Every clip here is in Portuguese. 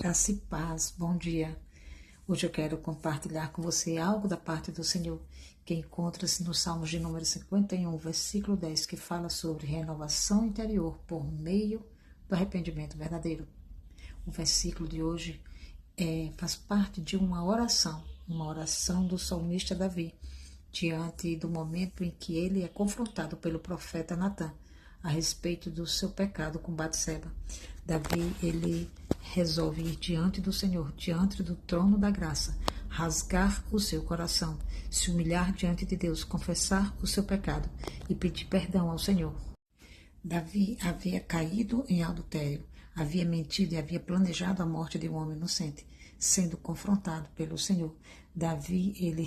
Graça e paz, bom dia. Hoje eu quero compartilhar com você algo da parte do Senhor, que encontra-se no Salmos de número 51, versículo 10, que fala sobre renovação interior por meio do arrependimento verdadeiro. O versículo de hoje faz parte de uma oração do salmista Davi, diante do momento em que ele é confrontado pelo profeta Natã a respeito do seu pecado com Batseba. Davi, ele resolve ir diante do Senhor, diante do trono da graça, rasgar o seu coração, se humilhar diante de Deus, confessar o seu pecado e pedir perdão ao Senhor. Davi havia caído em adultério, havia mentido e havia planejado a morte de um homem inocente. Sendo confrontado pelo Senhor, Davi ele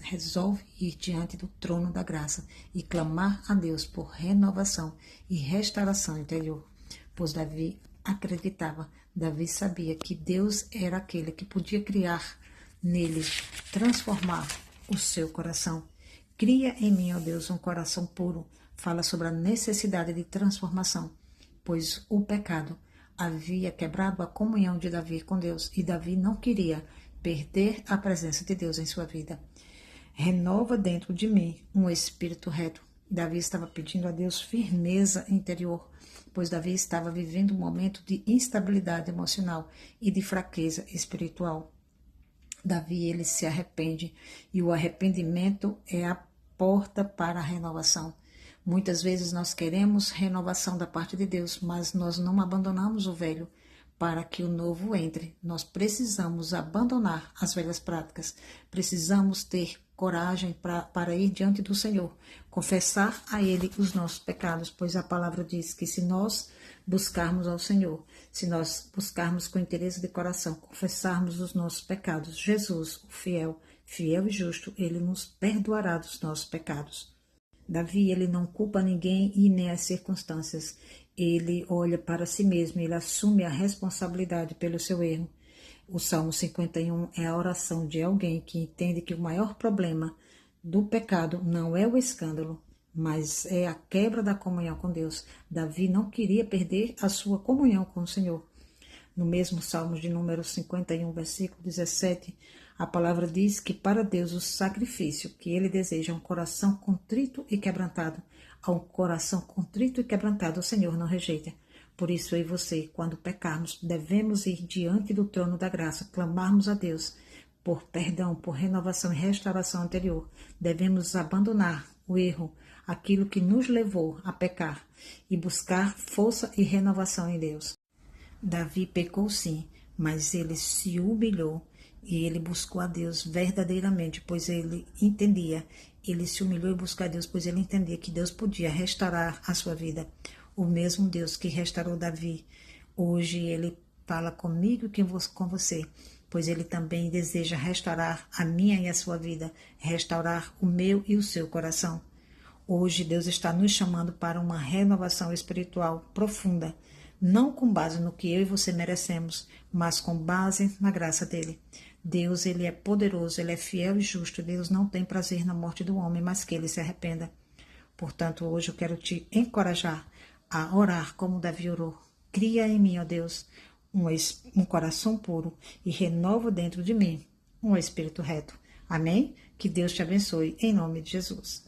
resolve ir diante do trono da graça e clamar a Deus por renovação e restauração interior. Pois Davi acreditava, Davi sabia que Deus era aquele que podia criar nele, transformar o seu coração. Cria em mim, ó Deus, um coração puro. Fala sobre a necessidade de transformação, pois o pecado havia quebrado a comunhão de Davi com Deus e Davi não queria perder a presença de Deus em sua vida. Renova dentro de mim um espírito reto. Davi estava pedindo a Deus firmeza interior, pois Davi estava vivendo um momento de instabilidade emocional e de fraqueza espiritual. Davi, ele se arrepende e o arrependimento é a porta para a renovação. Muitas vezes nós queremos renovação da parte de Deus, mas nós não abandonamos o velho para que o novo entre. Nós precisamos abandonar as velhas práticas, precisamos ter coragem para ir diante do Senhor, confessar a Ele os nossos pecados, pois a palavra diz que se nós buscarmos ao Senhor, se nós buscarmos com interesse de coração, confessarmos os nossos pecados, Jesus, o fiel e justo, Ele nos perdoará dos nossos pecados. Davi, ele não culpa ninguém e nem as circunstâncias. Ele olha para si mesmo, ele assume a responsabilidade pelo seu erro. O Salmo 51 é a oração de alguém que entende que o maior problema do pecado não é o escândalo, mas é a quebra da comunhão com Deus. Davi não queria perder a sua comunhão com o Senhor. No mesmo Salmo de número 51, versículo 17, a palavra diz que para Deus o sacrifício que ele deseja é um coração contrito e quebrantado. A um coração contrito e quebrantado o Senhor não rejeita. Por isso eu e você, quando pecarmos, devemos ir diante do trono da graça, clamarmos a Deus por perdão, por renovação e restauração anterior. Devemos abandonar o erro, aquilo que nos levou a pecar, e buscar força e renovação em Deus. Davi pecou sim, mas ele se humilhou e ele buscou a Deus verdadeiramente, pois ele entendia, ele se humilhou e buscou a Deus, pois ele entendia que Deus podia restaurar a sua vida. O mesmo Deus que restaurou Davi, hoje ele fala comigo e com você, pois ele também deseja restaurar a minha e a sua vida, restaurar o meu e o seu coração. Hoje Deus está nos chamando para uma renovação espiritual profunda, não com base no que eu e você merecemos, mas com base na graça dele. Deus, ele é poderoso, ele é fiel e justo. Deus não tem prazer na morte do homem, mas que ele se arrependa. Portanto, hoje eu quero te encorajar a orar como Davi orou. Cria em mim, ó Deus, um coração puro e renova dentro de mim um espírito reto. Amém? Que Deus te abençoe, em nome de Jesus.